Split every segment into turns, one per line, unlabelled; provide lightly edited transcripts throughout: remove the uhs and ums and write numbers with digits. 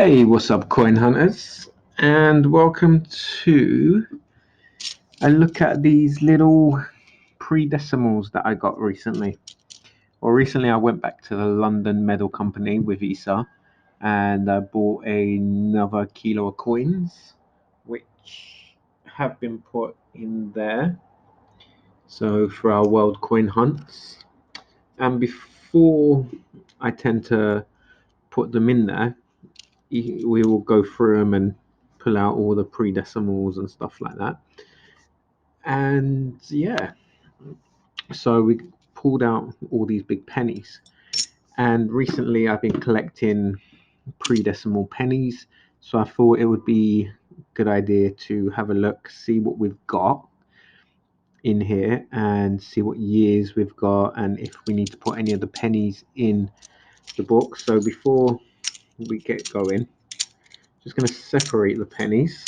Hey, what's up, coin hunters? And welcome to a look at these little pre-decimals that I got recently. Well, recently I went back to the London Metal Company with ESA and I bought another kilo of coins, which have been put in there. So for our world coin hunts. And before I tend to put them in there, we will go through them and pull out all the pre-decimals and stuff like that. And yeah, so we pulled out all these big pennies. And recently I've been collecting pre-decimal pennies, so I thought it would be a good idea to have a look, see what we've got in here and see what years we've got and if we need to put any of the pennies in the book. So before we get going, just going to separate the pennies,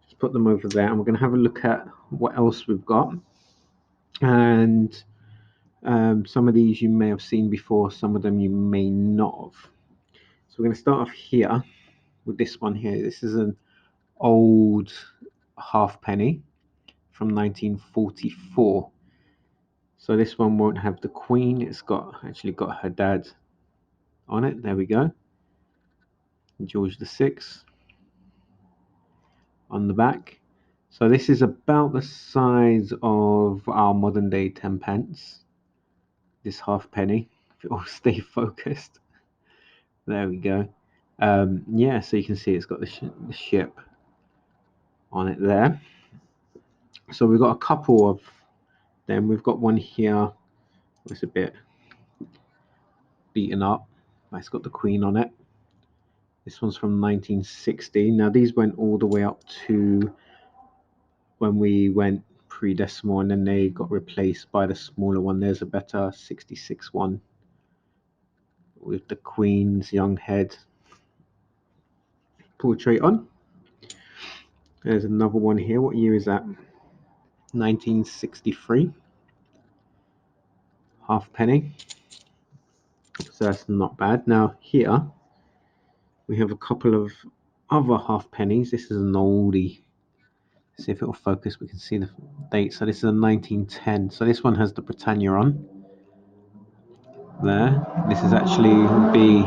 just put them over there, and we're going to have a look at what else we've got. And some of these you may have seen before, some of them you may not have. So we're going to start off here with this one here. This is an old halfpenny from 1944. So this one won't have the Queen. It's actually got her dad on it. There we go. George VI on the back. So this is about the size of our modern day 10 pence. This halfpenny, if it will stay focused. There we go. Yeah, so you can see it's got the ship on it there. So we've got a couple of them. We've got one here. It's a bit beaten up. It's got the Queen on it. This one's from 1960. Now these went all the way up to when we went pre-decimal, and then they got replaced by the smaller one. There's a better 66 one with the Queen's young head portrait on. There's another one here. What year is that? 1963. Halfpenny. So that's not bad. Now here we have a couple of other halfpennies. This is an oldie. See if it will focus. We can see the date. So this is a 1910. So this one has the Britannia on there. This is actually be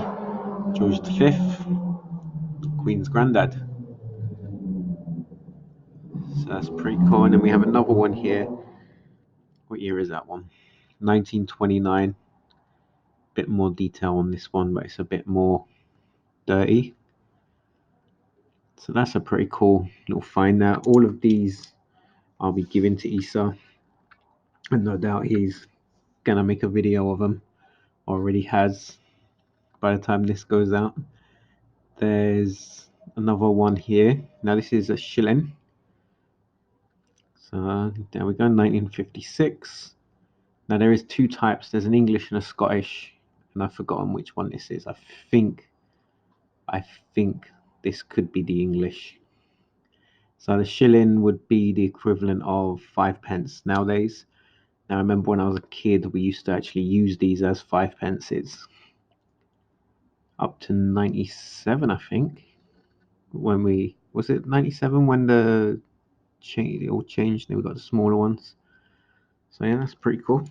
George V, Queen's granddad. So that's pretty cool. And then we have another one here. What year is that one? 1929. Bit more detail on this one, but it's a bit more dirty. So that's a pretty cool little find. Now all of these I'll be giving to Isa, and no doubt he's gonna make a video of them. Already has by the time this goes out. There's another one here. Now this is a shilling. So there we go, 1956. Now there is two types. There's an English and a Scottish, and I've forgotten which one this is. I think this could be the English. So the shilling would be the equivalent of 5 pence nowadays. Now I remember when I was a kid, we used to actually use these as 5 pence. It's up to 97, I think. When was it 97 when it all changed? Then we got the smaller ones. So yeah, that's pretty cool.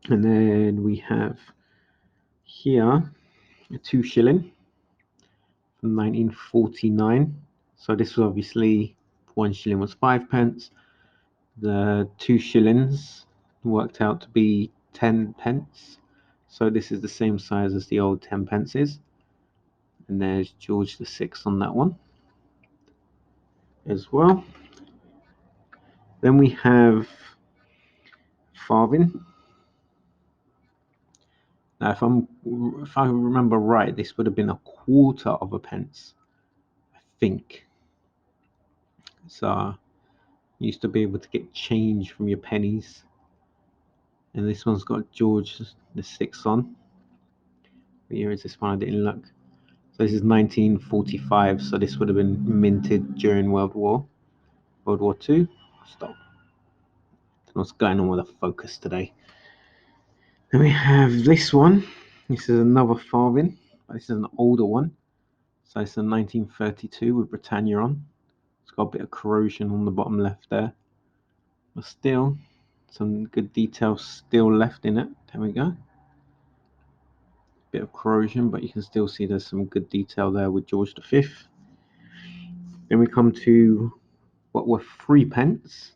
And then we have here a 2 shilling from 1949. So this was obviously 1 shilling was 5 pence. The 2 shillings worked out to be 10 pence. So this is the same size as the old 10 pences. And there's George VI on that one as well. Then we have farthing. Now, if I remember right, this would have been a quarter of a pence, I think. So you used to be able to get change from your pennies, and this one's got George VI on. What year is this one? I didn't look. So this is 1945. So this would have been minted during World War II. Stop. What's going on with the focus today? Then we have this one. This is another farthing. but this is an older one. So it's a 1932 with Britannia on. It's got a bit of corrosion on the bottom left there, but still some good details still left in it. There we go. Bit of corrosion, but you can still see there's some good detail there with George V. Then we come to what were 3p.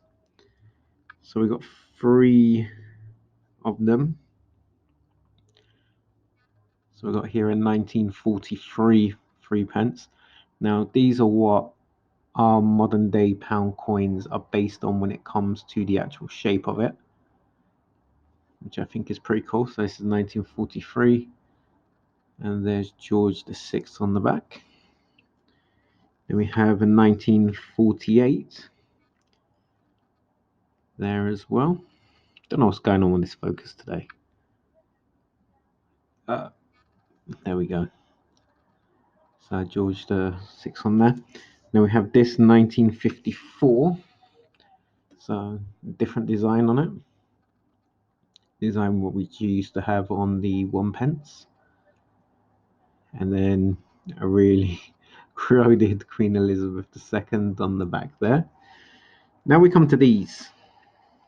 So we got 3 of them. So we got here in 1943 3p. Now these are what our modern day pound coins are based on when it comes to the actual shape of it, which I think is pretty cool. So this is 1943, and there's George VI on the back. Then we have a 1948 there as well. Don't know what's going on with this focus today. There we go. So George VI on there. Now we have this 1954. So different design on it. Design what we used to have on the 1p. And then a really corroded Queen Elizabeth II on the back there. Now we come to these.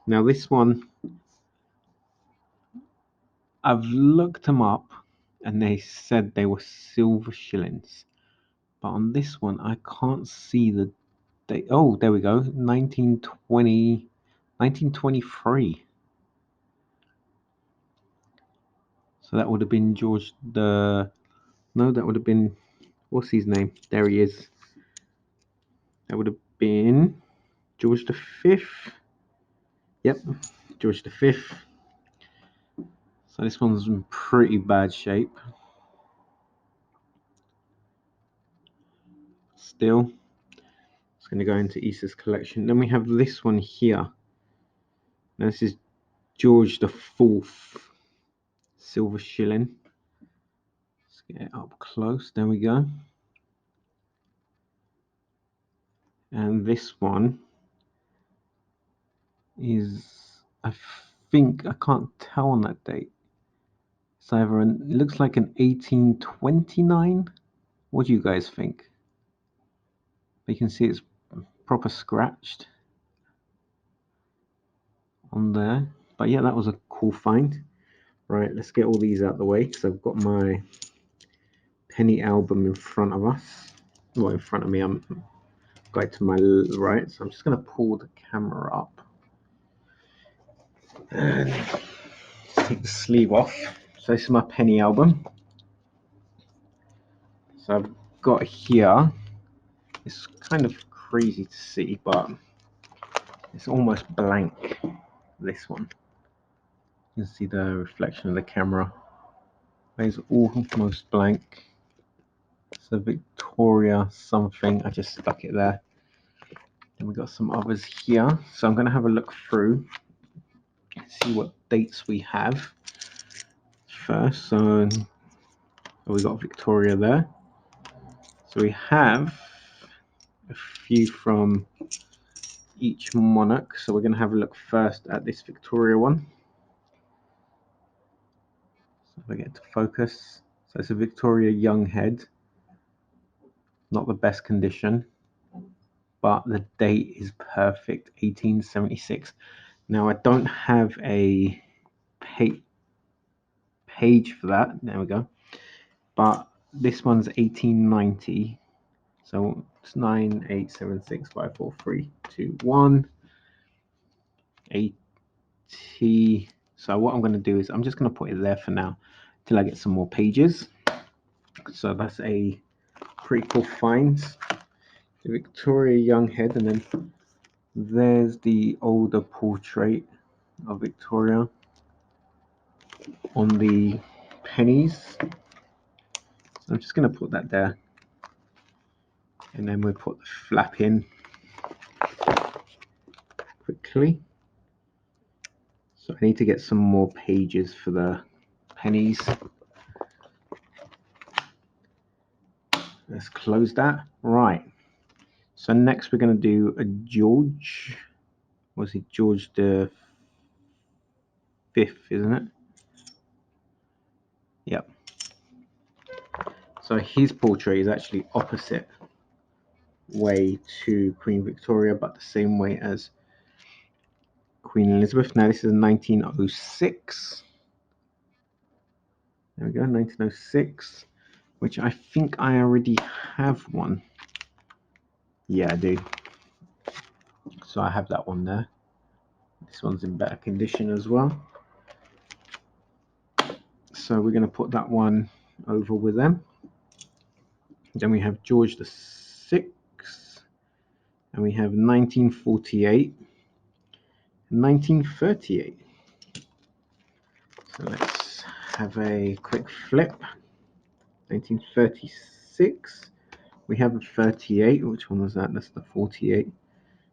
Now this one, I've looked them up and they said they were silver shillings. But on this one, I can't see the date. Oh, there we go. 1923. So that would have been George the... No, that would have been... What's his name? There he is. That would have been George V. Yep, George V. So this one's in pretty bad shape. Still, it's going to go into Issa's collection. Then we have this one here. Now this is George IV silver shilling. Let's get it up close. There we go. And this one is, I think, I can't tell on that date. It's either it looks like an 1829. What do you guys think? You can see it's proper scratched on there. But yeah, that was a cool find. Right, let's get all these out of the way because I've got my penny album in front of us. Well, in front of me, I'm got it to my right, so I'm just going to pull the camera up and take the sleeve off. So this is my penny album. So I've got here, it's kind of crazy to see, but it's almost blank, this one. You can see the reflection of the camera. It's almost blank. It's a Victoria something, I just stuck it there. And we got some others here. So I'm going to have a look through, see what dates we have first. So we got Victoria there. So we have a few from each monarch. So we're going to have a look first at this Victoria one. So if I get to focus. So it's a Victoria young head. Not the best condition, but the date is perfect, 1876. Now I don't have a page for that. There we go. But this one's 1890. So it's 9, 8, 7, 6, 5, 4, 3, 2, 1. 80. So what I'm going to do is I'm just going to put it there for now till I get some more pages. So that's a pretty cool find. The Victoria young head, and then there's the older portrait of Victoria on the pennies. So I'm just going to put that there, and then we'll put the flap in quickly. So I need to get some more pages for the pennies. Let's close that. Right. So next we're going to do a George. Was it George the Fifth, isn't it? Yep. So his portrait is actually opposite way to Queen Victoria, but the same way as Queen Elizabeth. Now this is 1906. There we go, 1906, which I think I already have one. Yeah, I do. So I have that one there. This one's in better condition as well. So we're going to put that one over with them. Then we have George VI, and we have 1948, 1938. So let's have a quick flip. 1936. We have a 38. Which one was that? That's the 48.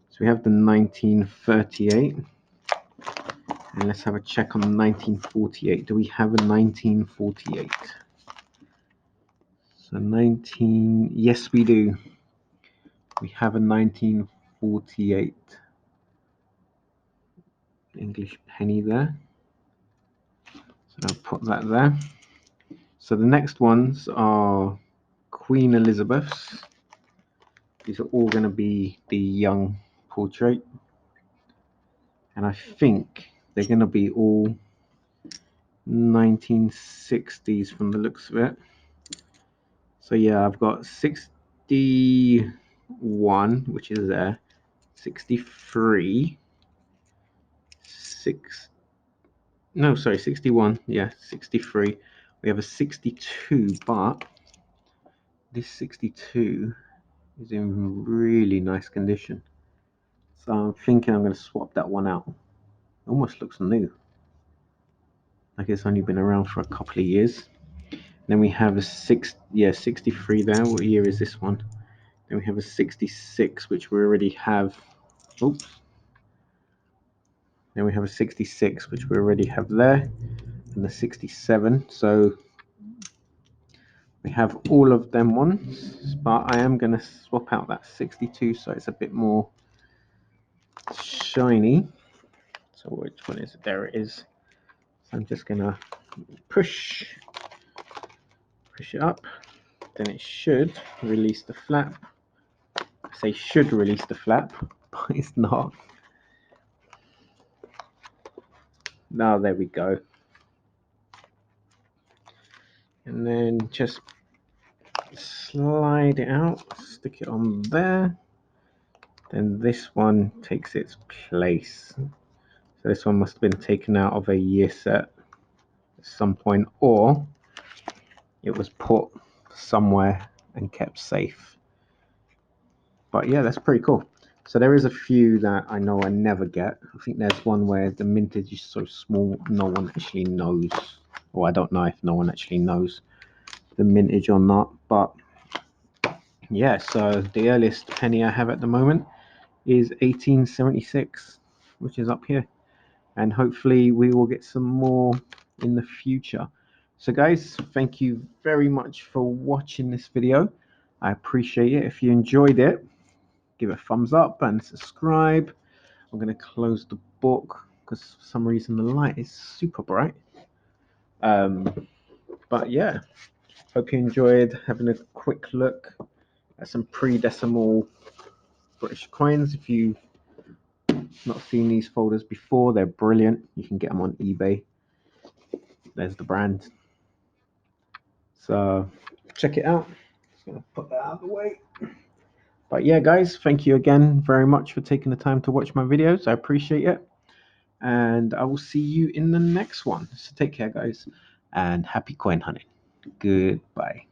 So we have the 1938. And let's have a check on 1948. Do we have a 1948? So 19, yes we do. We have a 1948 English penny there. So I'll put that there. So the next ones are Queen Elizabeth's. These are all going to be the young portrait. And I think they're going to be all 1960s from the looks of it. So yeah, I've got 61, which is there, 63, 61, yeah, 63. We have a 62, but this 62 is in really nice condition. So I'm thinking I'm going to swap that one out. It almost looks new. Like it's only been around for a couple of years. Then we have a 63 there. What year is this one? Then we have a 66, which we already have. Oops. Then we have a 66, which we already have there, and the 67. So we have all of them ones, but I am going to swap out that 62 so it's a bit more shiny. So which one is it? There it is. So I'm just going to push it up. Then it should release the flap. I say should release the flap, but it's not. Now there we go. And then just slide it out, stick it on there. Then this one takes its place. So this one must have been taken out of a year set at some point, or it was put somewhere and kept safe. But yeah, that's pretty cool. So there is a few that I know I never get. I think there's one where the mintage is so small no one actually knows, or I don't know if no one actually knows the mintage or not. But yeah, so the earliest penny I have at the moment is 1876, which is up here, and hopefully we will get some more in the future. So guys, thank you very much for watching this video. I appreciate it. If you enjoyed it, give it a thumbs up and subscribe. I'm going to close the book because for some reason the light is super bright. But yeah, hope you enjoyed having a quick look at some pre-decimal British coins. If you've not seen these folders before, they're brilliant. You can get them on eBay. There's the brand. So check it out. Just gonna put that out of the way. But yeah, guys, thank you again very much for taking the time to watch my videos. I appreciate it. And I will see you in the next one. So take care, guys, and happy coin hunting. Goodbye.